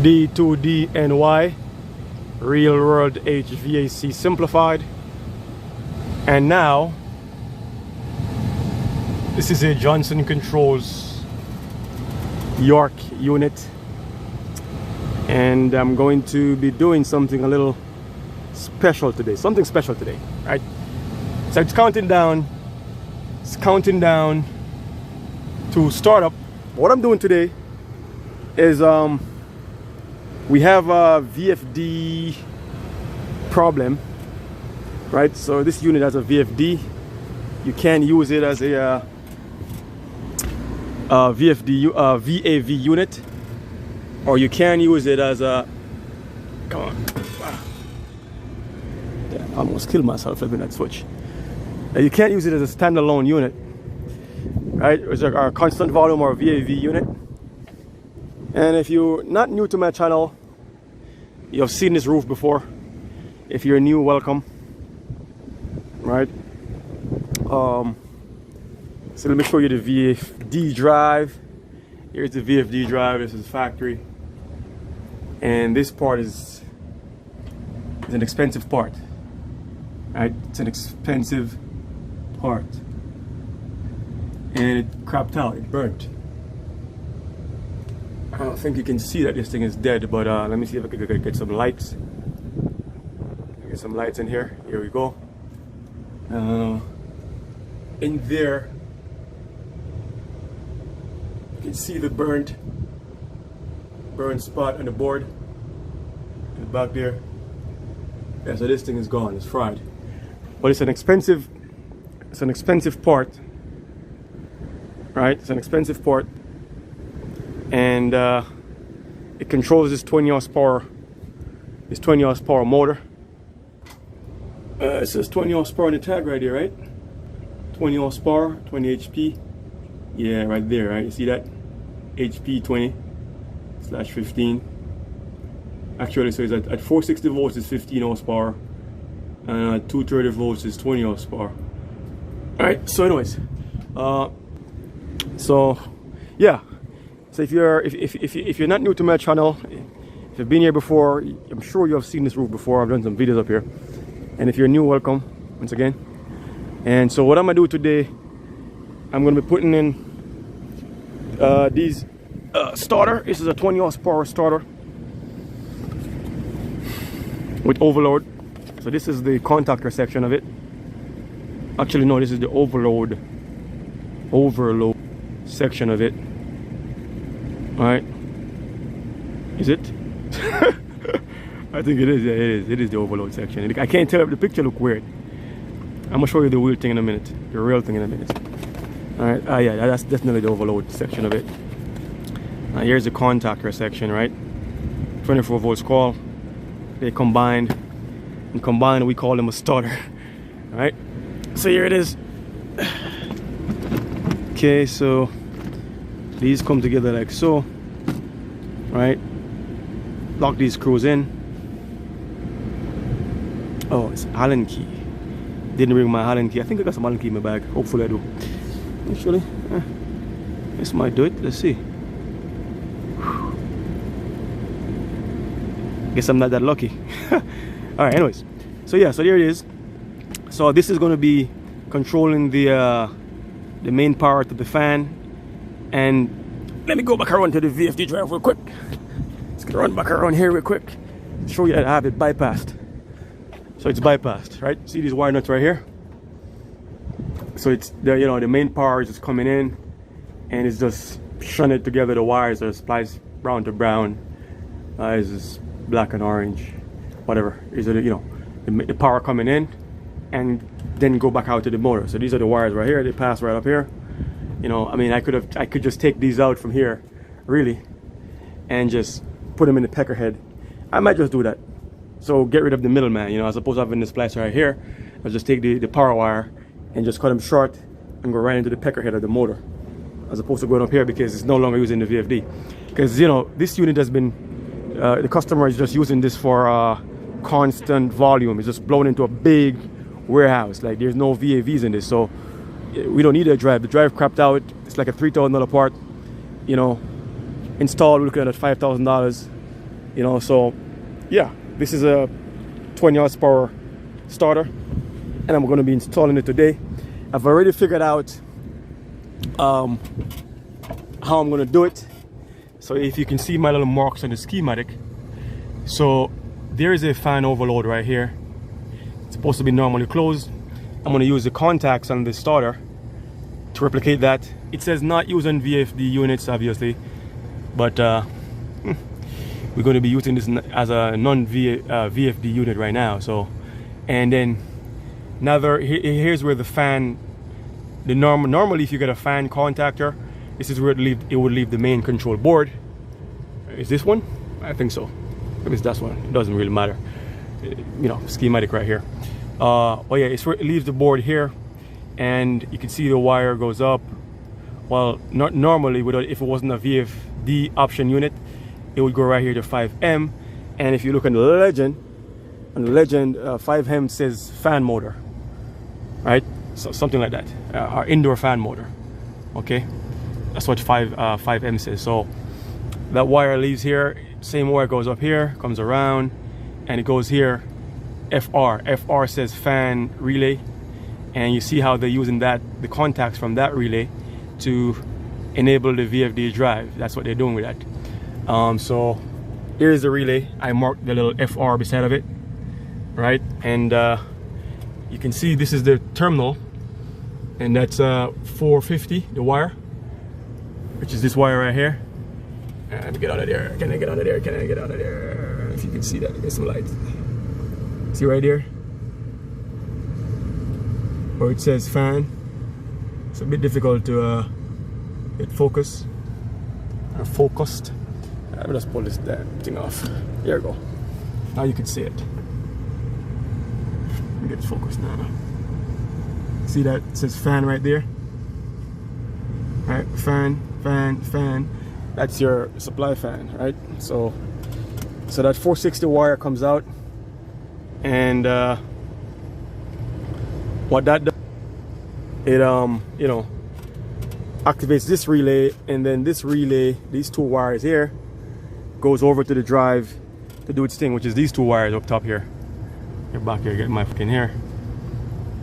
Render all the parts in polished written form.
D2DNY, Real World HVAC Simplified. And now this is a Johnson Controls York unit, and I'm going to be doing something a little special today, right? So it's counting down to start up. What I'm doing today is we have a VFD problem, right? So this unit has a VFD. You can use it as a VAV unit, or you can use it as a, come on, wow. I almost killed myself flipping that switch. You can't use it as a standalone unit, right? It's like our constant volume or VAV unit. And if you're not new to my channel, you've seen this roof before. If you're new, welcome, right? So let me show you the VFD drive. Here's the VFD drive. This is factory, and this part is an expensive part, right? It's an expensive part, and it crapped out. It burnt. I don't think you can see that this thing is dead, but let me see if I can get some lights. Get some lights in here. Here we go. In there, you can see the burnt spot on the board in the back there. Yeah, so this thing is gone. It's fried. But it's an expensive part, right? It's an expensive part, and it controls this 20 horsepower motor. It says 20 horsepower on the tag right here, right? 20 horsepower, 20 HP. Yeah, right there, right? You see that? HP 20/15. Actually, so it's at 460 volts is 15 horsepower, and at 230 volts is 20 horsepower. All right. So, anyways, so yeah. So if you're not new to my channel, if you've been here before, I'm sure you have seen this roof before. I've done some videos up here, and if you're new, welcome once again. And so what I'm gonna do today, I'm gonna be putting in these starter. This is a 20 horsepower starter with overload. So this is the contactor section of it. Actually, no, this is the overload section of it. All right, is it? I think it is. Yeah, it is the overload section. I can't tell if the picture look weird. I'm gonna show you the real thing in a minute. The real thing in a minute. All right. Yeah, that's definitely the overload section of it. Here's the contactor section, right? 24 volts coil. They combined, and combined we call them a starter. All right. So here it is. Okay, so these come together like so, right? Lock these screws in. Oh, it's Allen key. Didn't bring my Allen key. I think I got some Allen key in my bag. Hopefully I do. Actually, this might do it. Let's see. Guess I'm not that lucky. All right. Anyways, so yeah. So there it is. So this is going to be controlling the main part of the fan. And let me go back around to the VFD drive real quick. Let's get run back around here real quick. Show you that I have it bypassed. So it's bypassed, right? See these wire nuts right here? So it's the the main power is just coming in, and it's just shunted together. The wires are spliced brown to brown. It's just black and orange, whatever. Is it the power coming in, and then go back out to the motor. So these are the wires right here. They pass right up here. I mean, I could just take these out from here, really, and just put them in the pecker head. I might just do that. So get rid of the middleman, as opposed to having this splicer right here. I'll just take the power wire and just cut them short and go right into the pecker head of the motor, as opposed to going up here because it's no longer using the VFD. Because this unit has been, the customer is just using this for constant volume. It's just blown into a big warehouse. Like there's no VAVs in this, so we don't need a drive. The drive crapped out. It's like a $3,000 part. Installed, we're looking at $5,000. You know, so yeah, this is a 20 horsepower starter, and I'm going to be installing it today. I've already figured out how I'm going to do it. So if you can see my little marks on the schematic, so there is a fan overload right here. It's supposed to be normally closed. I'm going to use the contacts on the starter to replicate that. It says not using VFD units, obviously, but we're going to be using this as a non-VFD unit right now. So, and then here's where the fan, normally if you get a fan contactor, this is where it would leave the main control board. Is this one? I think so. Maybe it's that one. It doesn't really matter. You know, schematic right here. Oh yeah, it's where it leaves the board here, and you can see the wire goes up. Well, not normally, if it wasn't a VFD option unit, it would go right here to 5M. And if you look on the legend, 5M says fan motor, right? So something like that, our indoor fan motor. Okay, that's what 5M says. So that wire leaves here, same wire goes up here, comes around, and it goes here. FR says fan relay, and you see how they're using the contacts from that relay to enable the VFD drive. That's what they're doing with that. So here's the relay. I marked the little FR beside of it, right? And you can see this is the terminal, and that's 450, the wire, which is this wire right here. Let me get out of there. Can I get out of there? Can I get out of there? If you can see that, get some light. See right there where it says fan. It's a bit difficult to get focused. Focused. Let me just pull this thing off. There we go. Now you can see it. Let me get focused now. See that? It says fan right there. Alright, fan, fan, fan. That's your supply fan, right? So that 460 wire comes out, and what that does, it you know, activates this relay, and then this relay, these two wires here, goes over to the drive to do its thing, which is these two wires up top here. Get back here, get my fucking hair.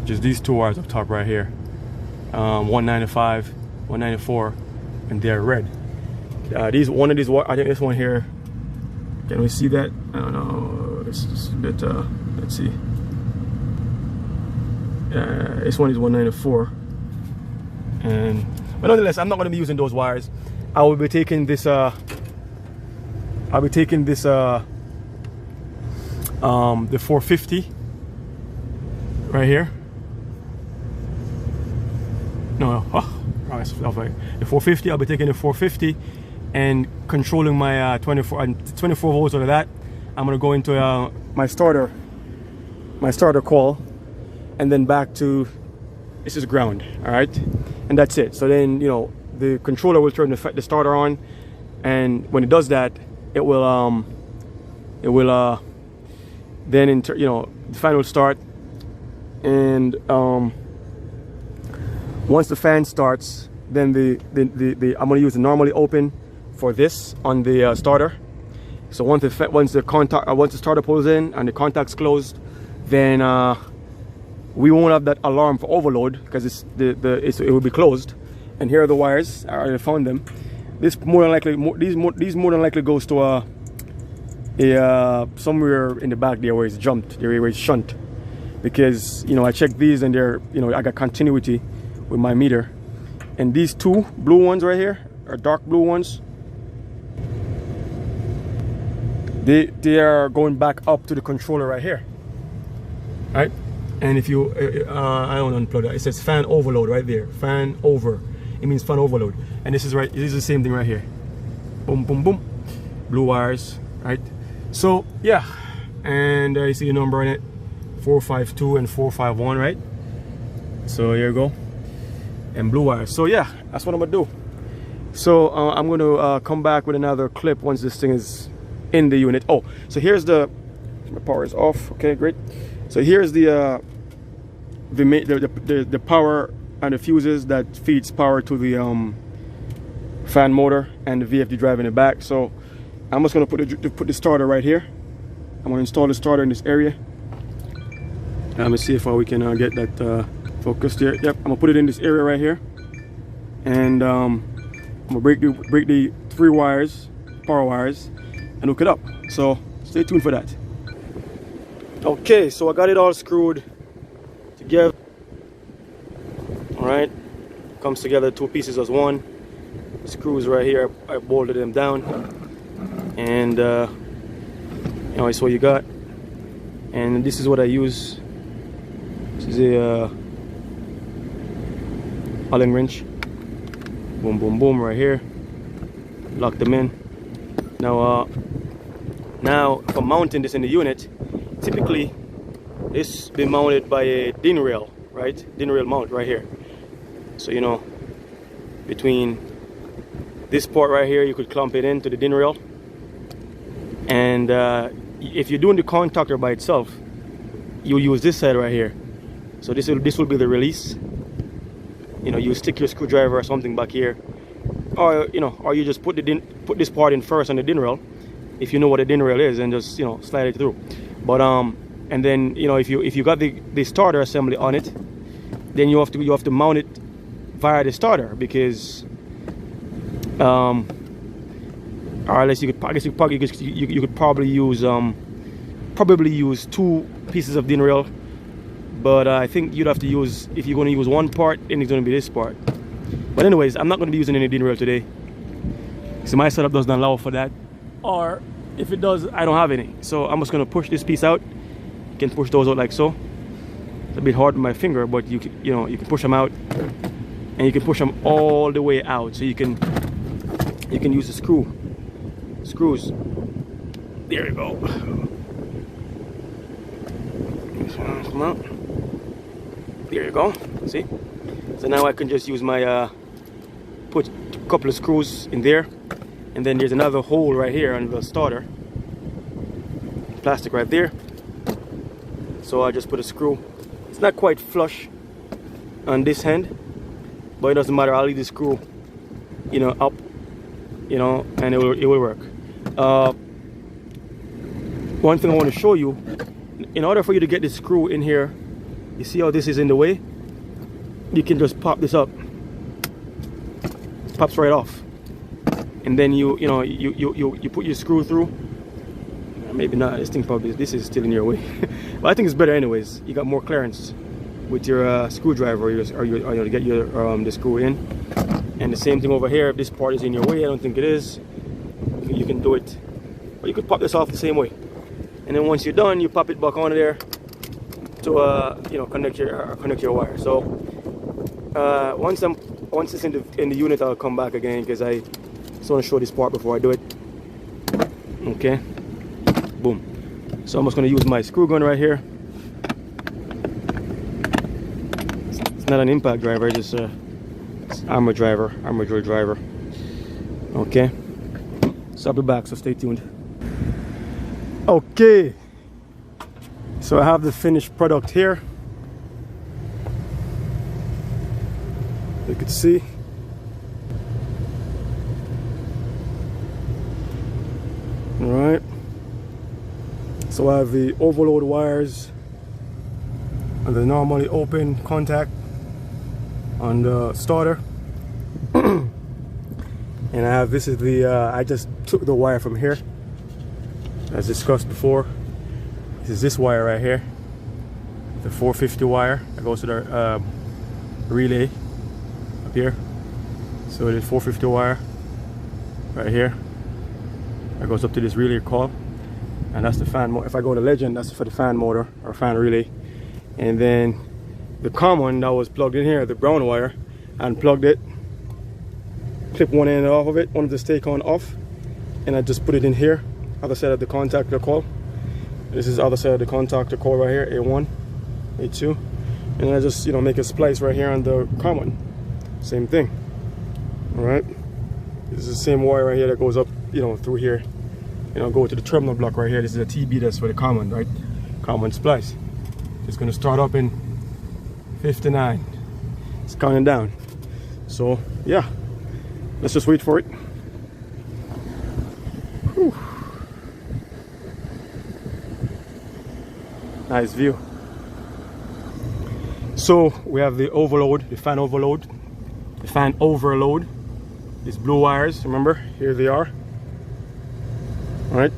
Which is these two wires up top right here. 195, 194, and they're red. I think this one here. Can we see that? I don't know. It's just a bit. Let's see. This one is 194, but nonetheless, I'm not going to be using those wires. I will be taking this. I'll be taking this. The 450 right here. No, the 450. I'll be taking the 450 and controlling my 24 volts out of that. I'm gonna go into my starter coil, and then back to this is ground. All right, and that's it. So then, you know, the controller will turn the starter on, and when it does that, it will then you know, the fan will start, and once the fan starts, then I'm gonna use the normally open for this on the starter. So once the starter pulls in and the contact's closed, then we won't have that alarm for overload, because it will be closed. And here are the wires. I already found them. This more than likely, these more than likely goes to somewhere in the back there where it's jumped, where it's shunt, because, you know, I checked these and they're, you know, I got continuity with my meter. And these two blue ones right here, or dark blue ones, they are going back up to the controller right here, right? And if you I don't unplug that, it says fan overload right there. Fan over, it means fan overload. And this is the same thing right here. Boom, boom, boom. Blue wires, right? So yeah, and you see the number on it, 452 and 451, right? So here you go, and blue wires. So yeah, that's what I'm gonna do. So I'm gonna come back with another clip once this thing is in the unit. Oh, so here's my power is off. Okay, great. So here's the power and the fuses that feeds power to the fan motor and the VFD drive in the back. So I'm just gonna put the starter right here. I'm gonna install the starter in this area. Let me see if we can get that focused here. Yep, I'm gonna put it in this area right here, and I'm gonna break the 3 wires, power wires, and hook it up. So stay tuned for that. Okay, so I got it all screwed together. All right, comes together 2 pieces as one. The screws right here, I bolted them down, and you know, it's what you got. And this is what I use. This is a Allen wrench. Boom, boom, boom, right here. Lock them in. Now for mounting this in the unit, typically this be mounted by a DIN rail, right? DIN rail mount right here. So you know, between this part right here, you could clamp it into the DIN rail. And if you're doing the contactor by itself, you'll use this side right here. So this will be the release. You know, you stick your screwdriver or something back here, or you know, or you just put this part in first on the DIN rail, if you know what a DIN rail is, and just, you know, slide it through. But and then, you know, if you got the starter assembly on it, then you have to mount it via the starter, because or unless you could probably use 2 pieces of DIN rail. But I think you'd have to use, if you're going to use one part, then it's going to be this part. But anyways, I'm not going to be using any DIN rail today, so my setup doesn't allow for that, or if it does, I don't have any. So I'm just going to push this piece out. You can push those out like so. It's a bit hard with my finger, but you can push them out, and you can push them all the way out. So you can use the screws. There you go. Come out. There you go. See? So now I can just use my put a couple of screws in there, and then there's another hole right here on the starter, plastic right there. So I just put a screw. It's not quite flush on this end, but it doesn't matter. I'll leave the screw, you know, up, you know, and it will work. One thing I want to show you, in order for you to get this screw in here, you see how this is in the way? You can just pop this up. It pops right off. And then you put your screw through. Maybe not, this is still in your way. But I think it's better anyways. You got more clearance with your screwdriver, or to get your the screw in. And the same thing over here, if this part is in your way, I don't think it is, you can do it. But you could pop this off the same way. And then once you're done, you pop it back on there to you know, connect your wire. So once it's in the unit, I'll come back again, because I just want to show this part before I do it. Okay, boom. So I'm just going to use my screw gun right here. It's not an impact driver, it's just it's armor driver. Okay, so I'll be back, so stay tuned. Okay, so I have the finished product here. You can see. All right. So I have the overload wires and the normally open contact on the starter. And I have, this is the, I just took the wire from here, as discussed before. This is this wire right here, the 450 wire that goes to the relay up here. So it is 450 wire right here that goes up to this relay call, and that's the fan motor. If I go to Legend, that's for the fan motor or fan relay. And then the common that was plugged in here, the brown wire, I unplugged it, clip one end off of it, one of the stake on off, and I just put it in here, other side of the contactor coil. This is the other side of the contactor coil right here, A1, A2, and I just, you know, make a splice right here on the common. Same thing. All right. This is the same wire right here that goes up, you know, through here. You know, go to the terminal block right here. This is a TB, that's for the common, right? Common splice. It's going to start up in 59. It's counting down. So yeah, let's just wait for it. Whew. Nice view. So we have the overload, the fan overload, the fan overload. These blue wires, remember, here they are. All right.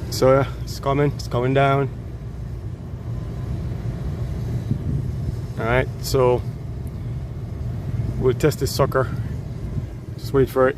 So it's coming down. All right, so we'll test this sucker. Just wait for it.